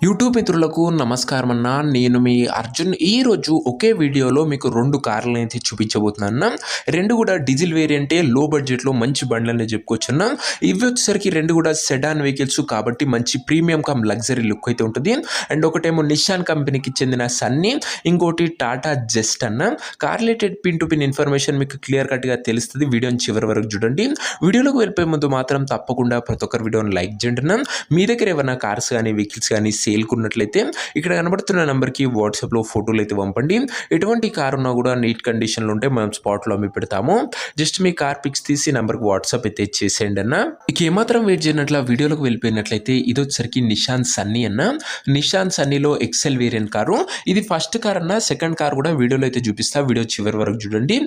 YouTube మిత్రులకు నమస్కారం అన్న. నేను మీ అర్జున్. ఈరోజు ఒకే వీడియోలో మీకు 2 కార్లను అయితే చూపించబోతున్నాను. 2 కూడా డీజిల్ వేరియంటే, లో బడ్జెట్లో మంచి బండ్లని చెప్పుకోవచ్చున్నా. ఇవి వచ్చేసరికి 2 కూడా సెడాన్ వెహికల్స్ కాబట్టి మంచి ప్రీమియం కమ్ లగ్జరీ లుక్ అయితే ఉంటుంది. అండ్ ఒకటేమో నిషాన్ కంపెనీకి చెందిన సన్నీ, ఇంకోటి టాటా జస్ట్ అన్న. Car related pin to pin information మీకు క్లియర్ కట్గా తెలుస్తుంది. వీడియోని చివరి వరకు చూడండి. వీడియోలోకి వెళ్ళిపోయే ముందు మాత్రం తప్పకుండా ప్రతి ఒక్కరి వీడియోని లైక్ చేయండి. మీ దగ్గర ఏమైనా కార్స్ కానీ వెహికల్స్ కానీ సేల్కున్నట్లయితే ఇక్కడ కనబడుతున్న నెంబర్కి వాట్సాప్లో ఫోటోలు అయితే పంపండి. ఎటువంటి కార్ ఉన్నా కూడా నీట్ కండిషన్లో ఉంటే మనం స్పాట్లో అమ్మి పెడతాము. జస్ట్ మీ కార్ పిక్స్ తీసి నెంబర్కి వాట్సాప్ అయితే చేసేయండి అన్న. ఇక ఏమాత్రం వెయిట్ చేయనట్ల వీడియోలోకి వెళ్ళిపోయినట్లయితే ఇది వచ్చేసరికి నిషాన్ సన్నీ అన్న. నిషాన్ సన్నీలో ఎక్సెల్ వేరియంట్ కారు. ఇది ఫస్ట్ కార్ అన్న. సెకండ్ కార్ కూడా వీడియోలో అయితే చూపిస్తా. వీడియో చివరి వరకు చూడండి.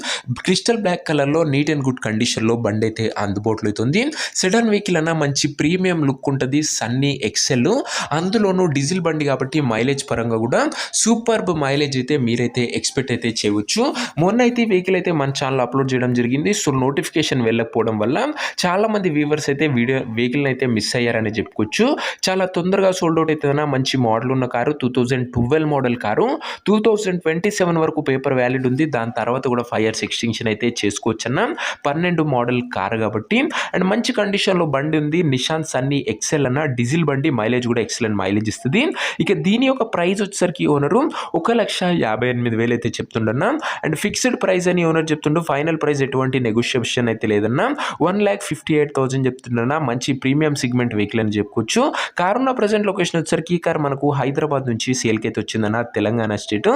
క్రిస్టల్ బ్లాక్ కలర్లో నీట్ అండ్ గుడ్ కండిషన్లో బండి అయితే అందుబాటులో అవుతుంది. సెడాన్ వెహికల్ అన్న మంచి ప్రీమియం లుక్ ఉంటుంది. సన్నీ ఎక్సెల్, అందులోనూ డీజిల్ బండి కాబట్టి మైలేజ్ పరంగా కూడా సూపర్బ్ మైలేజ్ అయితే మీరైతే ఎక్స్పెక్ట్ అయితే చేయవచ్చు. మొన్న అయితే వెహికల్ అయితే మన ఛానల్ అప్లోడ్ చేయడం జరిగింది. సో నోటిఫికేషన్ వెళ్ళకపోవడం వల్ల చాలా మంది వ్యూవర్స్ అయితే వెహికల్ అయితే మిస్ అయ్యారని చెప్పుకోవచ్చు. చాలా తొందరగా సోల్డ్ అవుట్ అవుతుందన్న. మంచి మోడల్ ఉన్న కారు, 2012 మోడల్ కారు. 2027 వరకు పేపర్ వ్యాలిడ్ ఉంది. దాని తర్వాత కూడా 5 years ఎక్స్టెన్షన్ అయితే చేసుకోవచ్చు అన్న. 12 మోడల్ కారు కాబట్టి అండ్ మంచి కండిషన్లో బండి ఉంది. నిషాన్ సన్నీ ఎక్సెల్ అన్న. డీజిల్ బండి, మైలేజ్ కూడా ఎక్సలెంట్ మైలేజ్ ఇస్తుంది. ఇక దీని యొక్క ప్రైస్ వచ్చేసరికి ఓనరు 1,58,000 అయితే చెప్తుండన్నా. అండ్ ఫిక్స్డ్ ప్రైస్ అని ఓనర్ చెప్తుండు. ఫైనల్ ప్రైస్ ఎటువంటి నెగోషియేషన్ అయితే లేదన్నా. 1,58,000 చెప్తుండన్నా. మంచి ప్రీమియం సిగ్మెంట్ వెహికల్ అని చెప్పుకోవచ్చు. కారు ఉన్న ప్రజెంట్ లొకేషన్ వచ్చేసరికి ఈ కార్ మనకు హైదరాబాద్ నుంచి సేల్కి అయితే వచ్చిందన్న, తెలంగాణ స్టేట్.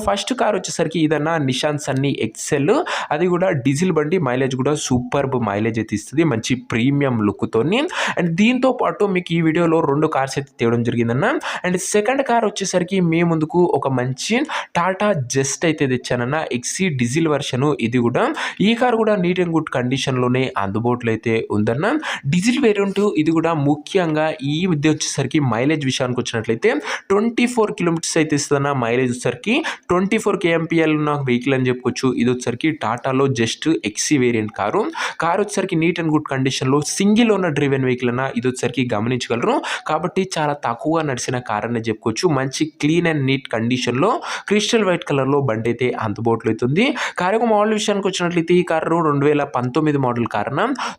ఫస్ట్ కార్ వచ్చేసరికి ఇదన్నా నిషాన్ సన్నీ ఎక్సెల్. అది కూడా డీజిల్ బండి, మైలేజ్ కూడా సూపర్బ్ మైలేజ్ అయితే ఇస్తుంది. మంచి ప్రీమియం లుక్తోని. అండ్ దీంతో పాటు మీకు ఈ వీడియోలో 2 కార్స్ అయితే తేవడం జరిగిందన్న. అండ్ సెకండ్ కార్ వచ్చేసరికి మీ ముందుకు ఒక మంచి టాటా జస్ట్ అయితే తెచ్చానన్న. ఎక్సీ డీజిల్ వర్షన్. ఇది కూడా ఈ కార్ కూడా నీట్ అండ్ గుడ్ కండిషన్లోనే అందుబాటులో అయితే ఉందన్న. Diesel variant. ఇది కూడా ముఖ్యంగా ఈ విద్య వచ్చేసరికి మైలేజ్ విషయానికి వచ్చినట్లయితే 24 కిలోమీటర్స్ అయితే ఇస్తుందన్న. మైలేజ్ వచ్చేసరికి 24 kmpl ఉన్న వెహికల్ అని చెప్పుకోవచ్చు. ఇది వచ్చేసరికి టాటాలో జస్ట్ ఎక్సీ వేరియంట్ కారు. కార్ వచ్చేసరికి నీట్ అండ్ గుడ్ కండిషన్లో సింగిల్ ఓనర్ డ్రివెన్ వెహికల్ అన్న. ఇది వచ్చేసరికి గమనించగలరు కాబట్టి చాలా తక్కువగా నడిచిన కార్ అని చెప్పుకోవచ్చు. మంచి క్లీన్ అండ్ నీట్ కండిషన్లో క్రిస్టల్ వైట్ కలర్లో బండి అయితే అందుబాటులో అవుతుంది. కార్ యొక్క మోడల్ విషయానికి వచ్చినట్లయితే ఈ car 2019 model car,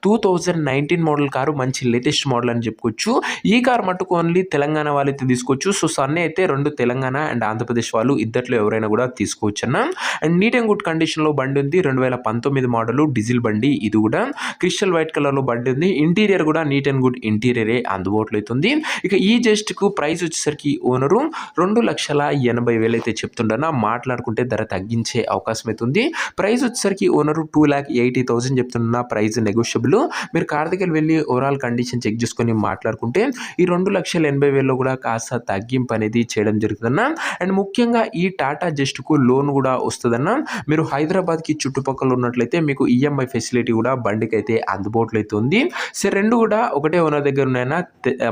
2019 model car. మంచి లేటెస్ట్ మోడల్ అని చెప్పుకోవచ్చు. ఈ కార్ మట్టుకు ఓన్లీ తెలంగాణ వాళ్ళు అయితే తీసుకోవచ్చు. సో సన్నీ అయితే 2 తెలంగాణ అండ్ ఆంధ్రప్రదేశ్ వాళ్ళు ఇద్దట్లో ఎవరైనా కూడా తీసుకోవచ్చు అన్న. అండ్ నీట్ అండ్ గుడ్ కండిషన్లో బండి ఉంది. 2019 మోడల్ డీజిల్ బండి. ఇది కూడా క్రిస్టల్ వైట్ కలర్లో బండి ఉంది. ఇంటీరియర్ కూడా నీట్ అండ్ గుడ్ ఇంటీరియరే అందుబాటులో అవుతుంది. ఇక ఈ జస్ట్కు ప్రైస్ వచ్చేసరికి ఓనరు 2,80,000 అయితే చెప్తుండన్నా. మాట్లాడుకుంటే ధర తగ్గించే అవకాశం అయితే ఉంది. ప్రైస్ వచ్చేసరికి ఓనరు 2,80,000 చెప్తున్నా. Price negotiable. మీరు కార్ దగ్గర వెళ్ళి ఓవరాల్ కండిషన్ చెక్ చేసుకొని మాట్లాడుకుంటే ఈ 2,80,000 కూడా కాస్త తగ్గింపు అనేది చేయడం జరుగుతుందన్న. అండ్ ముఖ్యంగా ఈ టాటా జస్ట్కు లోన్ కూడా వస్తుందన్న. మీరు హైదరాబాద్కి చుట్టుపక్కల ఉన్నట్లయితే మీకు ఈఎంఐ ఫెసిలిటీ కూడా బండికి అయితే అందుబాటులో అయితే ఉంది. సో 2 కూడా ఒకటే ఓనర్ దగ్గర ఉన్నాయన్న.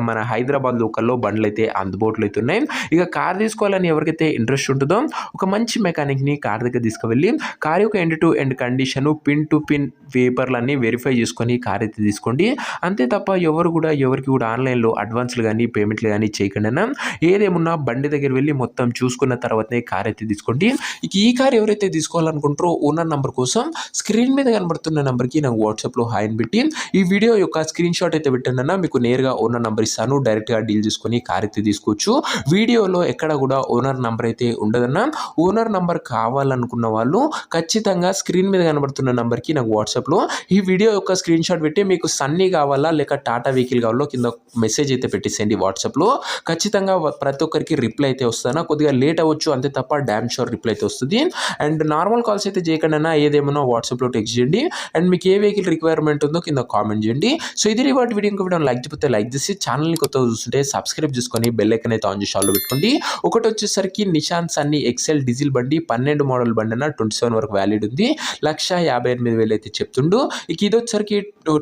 మన హైదరాబాద్ లోకల్లో బండ్లు అయితే అందుబాటులో అయితే ఉన్నాయి. ఇక కార్ తీసుకోవాలని ఎవరికైతే ఇంట్రెస్ట్ ఉంటుందో ఒక మంచి మెకానిక్ని కార్ దగ్గర తీసుకువెళ్ళి కార్ యొక్క end to end condition, pin to pin పేపర్లన్నీ వెరిఫై చేసుకొని కార్ అయితే తీసుకోండి. అంతే తప్ప ఎవరికి కూడా ఆన్లైన్లో అడ్వాన్స్లు కానీ పేమెంట్లు కానీ చేయకుండా ఏదేమున్నా బండి దగ్గర వెళ్ళి మొత్తం చూసుకున్న తర్వాతనే కార్ అయితే తీసుకోండి. ఇక ఈ కార్ ఎవరైతే తీసుకోవాలనుకుంటారో ఓనర్ నంబర్ కోసం స్క్రీన్ మీద కనబడుతున్న నెంబర్కి నాకు వాట్సాప్లో హాయ్ అని పెట్టి ఈ వీడియో యొక్క స్క్రీన్ షాట్ అయితే పెట్టండి. మీకు నేరుగా ఓనర్ నంబర్ ఇస్తాను. డైరెక్ట్గా డీల్ చేసుకొని కార్ అయితే తీసుకోవచ్చు. వీడియోలో ఎక్కడ కూడా ఓనర్ నంబర్ అయితే ఉండదన్న. ఓనర్ నంబర్ కావాలనుకున్న వాళ్ళు ఖచ్చితంగా స్క్రీన్ మీద కనబడుతున్న నెంబర్కి నాకు వాట్సాప్లో ఈ వీడియో యొక్క స్క్రీన్ షాట్ పెట్టి మీకు సన్నీ కావాలా లేక టాటా వెహికల్ కావాలో కింద మెసేజ్ అయితే పెట్టేసేయండి వాట్సాప్లో. ఖచ్చితంగా ప్రతి ఒక్కరికి రిప్లై అయితే వస్తుందన్న. కొద్దిగా లేట్ అవ్వచ్చు అంతే తప్ప డ్యామ్ షూర్ రిప్లై అయితే వస్తుంది. అండ్ నార్మల్ కాల్స్ అయితే చేయకుండా ఏదేమన్నా వాట్సాప్లో టెక్స్ట్ చేయండి. అండ్ మీకు ఏ వెహికల్ రిక్వైర్మెంట్ ఉందో కింద కామెంట్ చేయండి. సో ఇది రివార్డ్ వీడియో. ఇంకో వీడియో లైక్ చేయకపోతే లైక్ చేసి ఛానల్ని కొత్తగా చూస్తుంటే సబ్స్క్రైబ్ చేసుకొని బెల్ ఐకాన్ అయితే ఆన్ చేసి ఆల్లో పెట్టుకోండి. ఒకటి వచ్చేసరికి నిషాన్ సన్నీ ఎక్సెల్ డీజిల్ బండి, 12 మోడల్ బండి అన్న. 27 వరకు వ్యాలిడ్ ఉంది. 1,58,000 అయితే చెప్తుండు. ఇక ఇది వచ్చేసరికి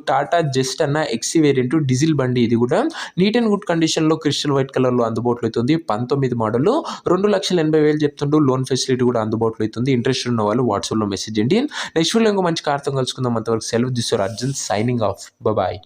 టాటా జస్ట్ అన్న ఎక్సీ వేరియంట్ డీజిల్ బండి. ఇది కూడా నీట్ అండ్ గుడ్ కండిషన్లో క్రిస్టల్ వైట్ కలర్లో అందుబాటులో అవుతుంది. 19 మోడల్ 2,80,000 చెప్తుండు. లోన్ ఫెసిలిటీ కూడా అందుబాటులో అవుతుంది. ఇంట్రెస్ట్ ఉన్న వాళ్ళు వాట్సాప్లో మెసేజ్ చేయండి. నెక్స్ట్ వీడియో ఇంకో మంచి కార్తో కలుసుకుందాం. అంతవరకు సెలవు. This your Arjun signing off. Bye.